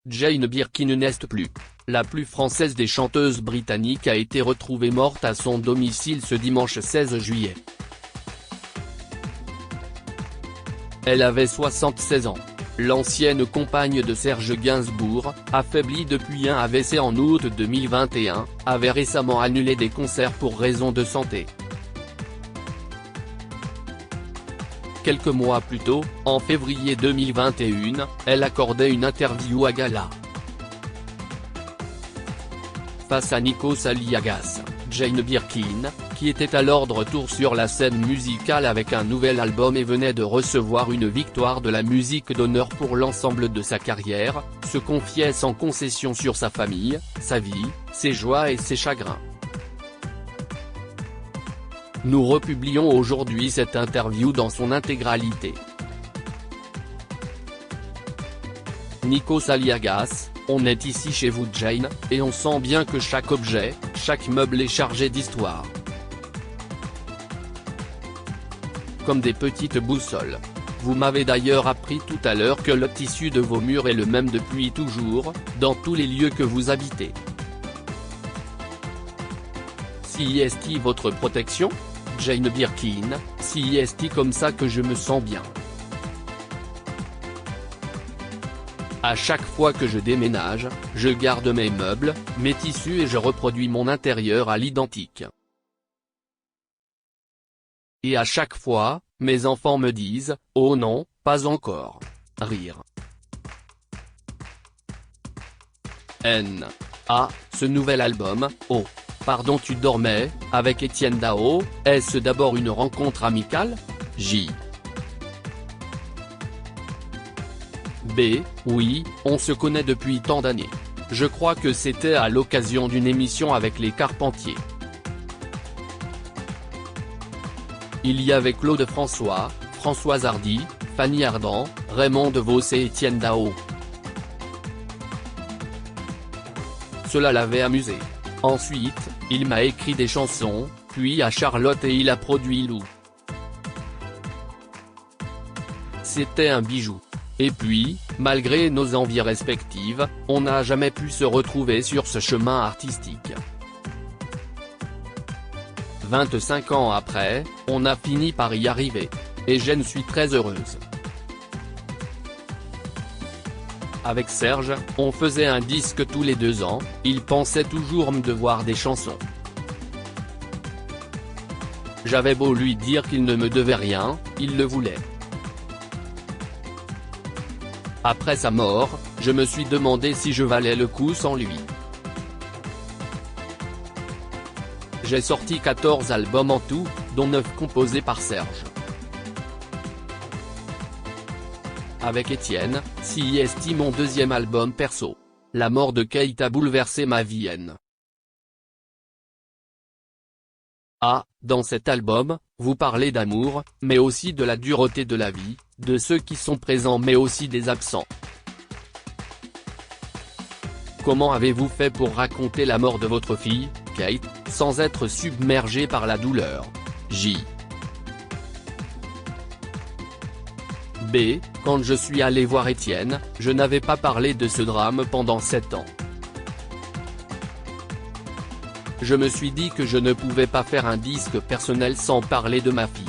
Jane Birkin n'est plus. La plus française des chanteuses britanniques a été retrouvée morte à son domicile ce dimanche 16 juillet. Elle avait 76 ans. L'ancienne compagne de Serge Gainsbourg, affaiblie depuis un AVC en août 2021, avait récemment annulé des concerts pour raisons de santé. Quelques mois plus tôt, en février 2021, elle accordait une interview à Gala. Face à Nikos Aliagas, Jane Birkin, qui était alors de retour sur la scène musicale avec un nouvel album et venait de recevoir une victoire de la musique d'honneur pour l'ensemble de sa carrière, se confiait sans concession sur sa famille, sa vie, ses joies et ses chagrins. Nous republions aujourd'hui cette interview dans son intégralité. Nikos Aliagas: on est ici chez vous Jane, et on sent bien que chaque objet, chaque meuble est chargé d'histoire. Comme des petites boussoles. Vous m'avez d'ailleurs appris tout à l'heure que le tissu de vos murs est le même depuis toujours, dans tous les lieux que vous habitez. Si est-il votre protection ? Jane Birkin: si est-il comme ça que je me sens bien. À chaque fois que je déménage, je garde mes meubles, mes tissus et je reproduis mon intérieur à l'identique. Et à chaque fois, mes enfants me disent « Oh non, pas encore ». Rire. Ce nouvel album, oh, pardon tu dormais, avec Etienne Dao, est-ce d'abord une rencontre amicale ? Oui, on se connaît depuis tant d'années. Je crois que c'était à l'occasion d'une émission avec les Carpentiers. Il y avait Claude François, Françoise Hardy, Fanny Ardant, Raymond DeVos et Etienne Dao. Cela l'avait amusé. Ensuite, il m'a écrit des chansons, puis à Charlotte et il a produit Lou. C'était un bijou. Et puis, malgré nos envies respectives, on n'a jamais pu se retrouver sur ce chemin artistique. 25 ans après, on a fini par y arriver. Et je suis très heureuse. Avec Serge, on faisait un disque tous les 2 ans, il pensait toujours me devoir des chansons. J'avais beau lui dire qu'il ne me devait rien, il le voulait. Après sa mort, je me suis demandé si je valais le coup sans lui. J'ai sorti 14 albums en tout, dont 9 composés par Serge. Avec Etienne, si est mon deuxième album perso. La mort de Kate a bouleversé ma vie. Dans cet album, vous parlez d'amour, mais aussi de la dureté de la vie, de ceux qui sont présents mais aussi des absents. Comment avez-vous fait pour raconter la mort de votre fille, Kate, sans être submergé par la douleur ? Quand je suis allé voir Etienne, je n'avais pas parlé de ce drame pendant 7 ans. Je me suis dit que je ne pouvais pas faire un disque personnel sans parler de ma fille.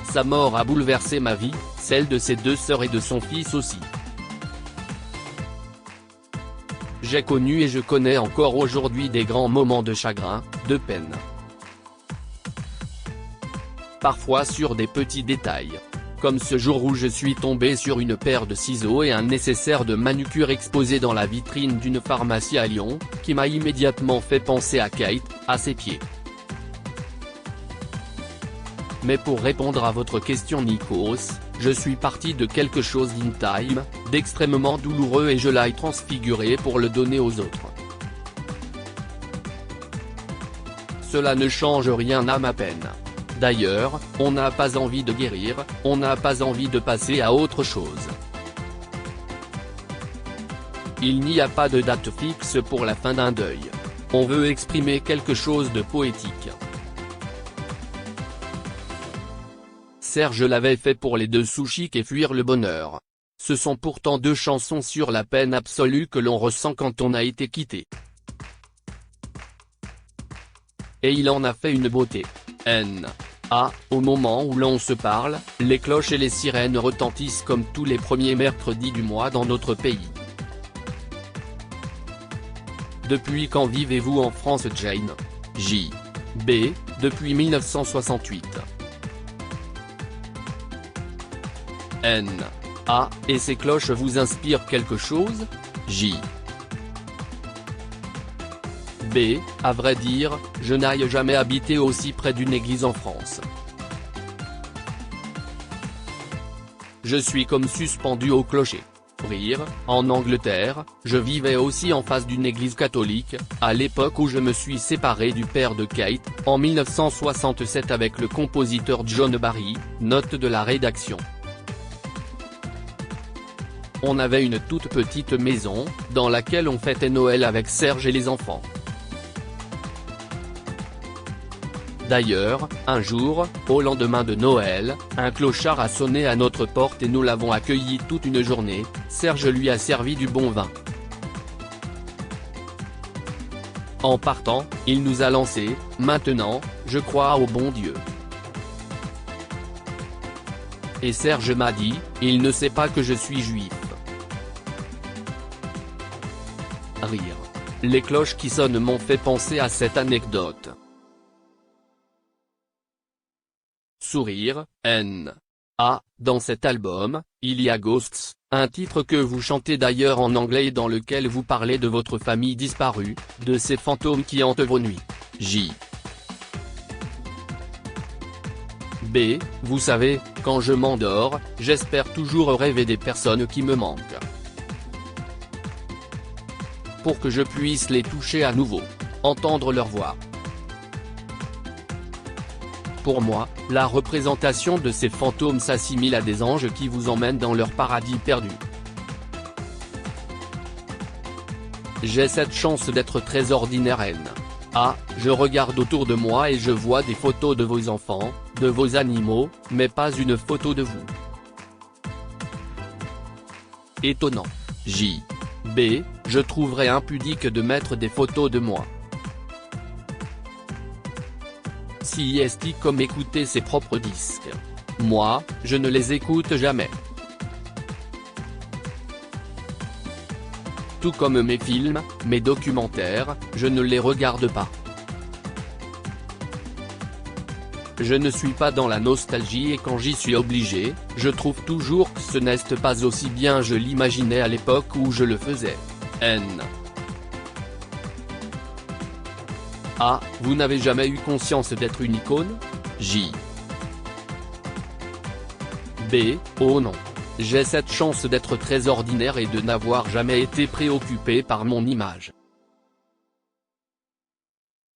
Sa mort a bouleversé ma vie, celle de ses 2 sœurs et de son fils aussi. J'ai connu et je connais encore aujourd'hui des grands moments de chagrin, de peine. Parfois sur des petits détails. Comme ce jour où je suis tombé sur une paire de ciseaux et un nécessaire de manucure exposé dans la vitrine d'une pharmacie à Lyon, qui m'a immédiatement fait penser à Kate, à ses pieds. Mais pour répondre à votre question Nikos, je suis parti de quelque chose d'intime, d'extrêmement douloureux et je l'ai transfiguré pour le donner aux autres. Cela ne change rien à ma peine. D'ailleurs, on n'a pas envie de guérir, on n'a pas envie de passer à autre chose. Il n'y a pas de date fixe pour la fin d'un deuil. On veut exprimer quelque chose de poétique. Serge l'avait fait pour les 2 sous chics et fuir le bonheur. Ce sont pourtant deux chansons sur la peine absolue que l'on ressent quand on a été quitté. Et il en a fait une beauté. Au moment où l'on se parle, les cloches et les sirènes retentissent comme tous les premiers mercredis du mois dans notre pays. Depuis quand vivez-vous en France, Jane? J.B. Depuis 1968. Et ces cloches vous inspirent quelque chose? J.B. À vrai dire, je n'ai jamais habité aussi près d'une église en France. Je suis comme suspendu au clocher. Rire, en Angleterre, je vivais aussi en face d'une église catholique, à l'époque où je me suis séparé du père de Kate, en 1967 avec le compositeur John Barry, note de la rédaction. On avait une toute petite maison, dans laquelle on fêtait Noël avec Serge et les enfants. D'ailleurs, un jour, au lendemain de Noël, un clochard a sonné à notre porte et nous l'avons accueilli toute une journée. Serge lui a servi du bon vin. En partant, il nous a lancé « Maintenant, je crois au bon Dieu ». Et Serge m'a dit « Il ne sait pas que je suis juif ». Rire. Les cloches qui sonnent m'ont fait penser à cette anecdote. Sourire, dans cet album, il y a Ghosts, un titre que vous chantez d'ailleurs en anglais et dans lequel vous parlez de votre famille disparue, de ces fantômes qui hantent vos nuits. J.B. Vous savez, quand je m'endors, j'espère toujours rêver des personnes qui me manquent. Pour que je puisse les toucher à nouveau, entendre leur voix. Pour moi, la représentation de ces fantômes s'assimile à des anges qui vous emmènent dans leur paradis perdu. J'ai cette chance d'être très ordinaire. Je regarde autour de moi et je vois des photos de vos enfants, de vos animaux, mais pas une photo de vous. Étonnant. J.B. Je trouverais impudique de mettre des photos de moi. Si est comme écouter ses propres disques. Moi, je ne les écoute jamais. Tout comme mes films, mes documentaires, je ne les regarde pas. Je ne suis pas dans la nostalgie et quand j'y suis obligé, je trouve toujours que ce n'est pas aussi bien je l'imaginais à l'époque où je le faisais. Vous n'avez jamais eu conscience d'être une icône? J.B. Oh non. J'ai cette chance d'être très ordinaire et de n'avoir jamais été préoccupé par mon image.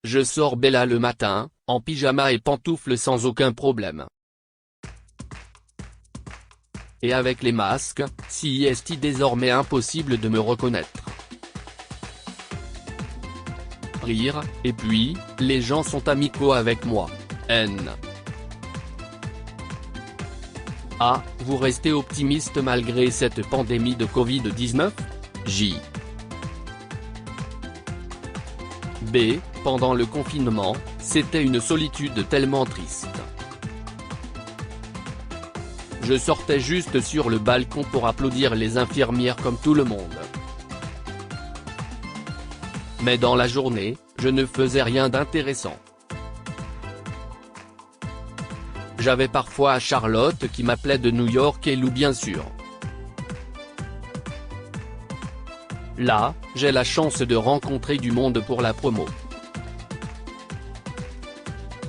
Je sors Bella le matin, en pyjama et pantoufles sans aucun problème. Et avec les masques, si est désormais impossible de me reconnaître. Rire, et puis, les gens sont amicaux avec moi. Vous restez optimiste malgré cette pandémie de Covid-19? J.B. Pendant le confinement, c'était une solitude tellement triste. Je sortais juste sur le balcon pour applaudir les infirmières comme tout le monde. Mais dans la journée, je ne faisais rien d'intéressant. J'avais parfois Charlotte qui m'appelait de New York et Lou bien sûr. Là, j'ai la chance de rencontrer du monde pour la promo.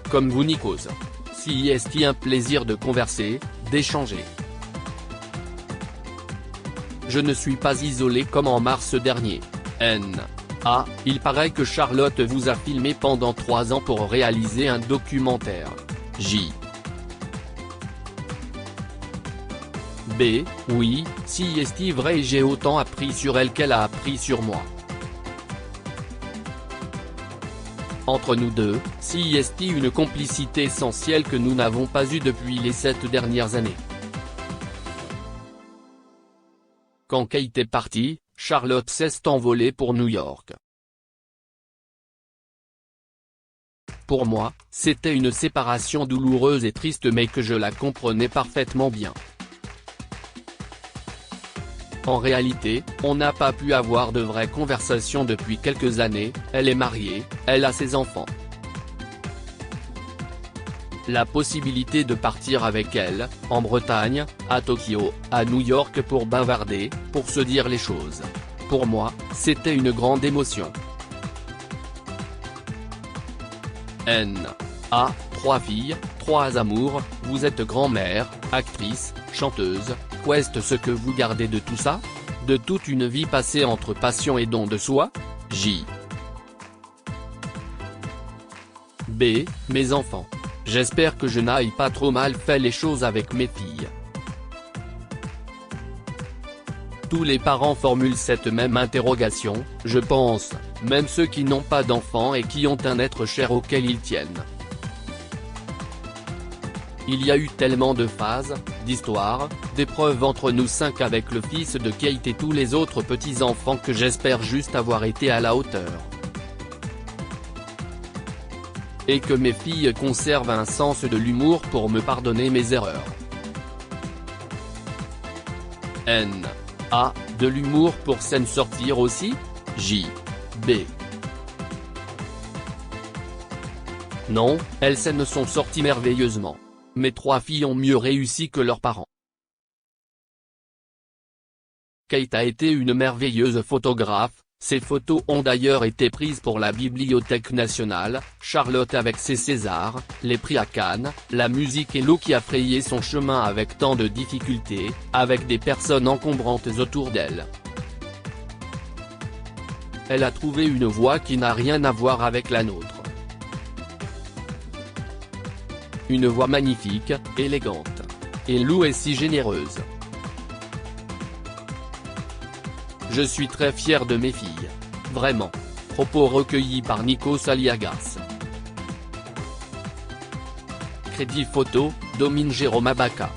Comme vous Nikos. Si est un plaisir de converser, d'échanger. Je ne suis pas isolé comme en mars dernier. Il paraît que Charlotte vous a filmé pendant 3 ans pour réaliser un documentaire. J.B. Oui, si est vrai et j'ai autant appris sur elle qu'elle a appris sur moi. Entre nous deux, si est une complicité essentielle que nous n'avons pas eue depuis les 7 dernières années. Quand Kate est partie, Charlotte s'est envolée pour New York. Pour moi, c'était une séparation douloureuse et triste mais que je la comprenais parfaitement bien. En réalité, on n'a pas pu avoir de vraies conversations depuis quelques années, elle est mariée, elle a ses enfants. La possibilité de partir avec elle, en Bretagne, à Tokyo, à New York pour bavarder, pour se dire les choses. Pour moi, c'était une grande émotion. A. 3 filles, 3 amours, vous êtes grand-mère, actrice, chanteuse, qu'est-ce ce que vous gardez de tout ça? De toute une vie passée entre passion et don de soi? J. B. Mes enfants. J'espère que je n'aille pas trop mal fait les choses avec mes filles. Tous les parents formulent cette même interrogation, je pense, même ceux qui n'ont pas d'enfants et qui ont un être cher auquel ils tiennent. Il y a eu tellement de phases, d'histoires, d'épreuves entre nous 5 avec le fils de Kate et tous les autres petits-enfants que j'espère juste avoir été à la hauteur. Et que mes filles conservent un sens de l'humour pour me pardonner mes erreurs. A. De l'humour pour s'en sortir aussi? J. B. Non, elles s'en sont sorties merveilleusement. Mes 3 filles ont mieux réussi que leurs parents. Kate a été une merveilleuse photographe, ses photos ont d'ailleurs été prises pour la Bibliothèque nationale, Charlotte avec ses Césars, les prix à Cannes, la musique et l'eau qui a frayé son chemin avec tant de difficultés, avec des personnes encombrantes autour d'elle. Elle a trouvé une voix qui n'a rien à voir avec la nôtre. Une voix magnifique, élégante. Et Lou est si généreuse. Je suis très fier de mes filles. Vraiment. Propos recueillis par Nikos Aliagas. Crédit photo, Domine Jérôme Abaca.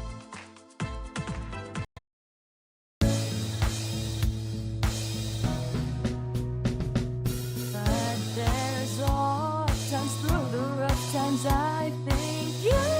I think you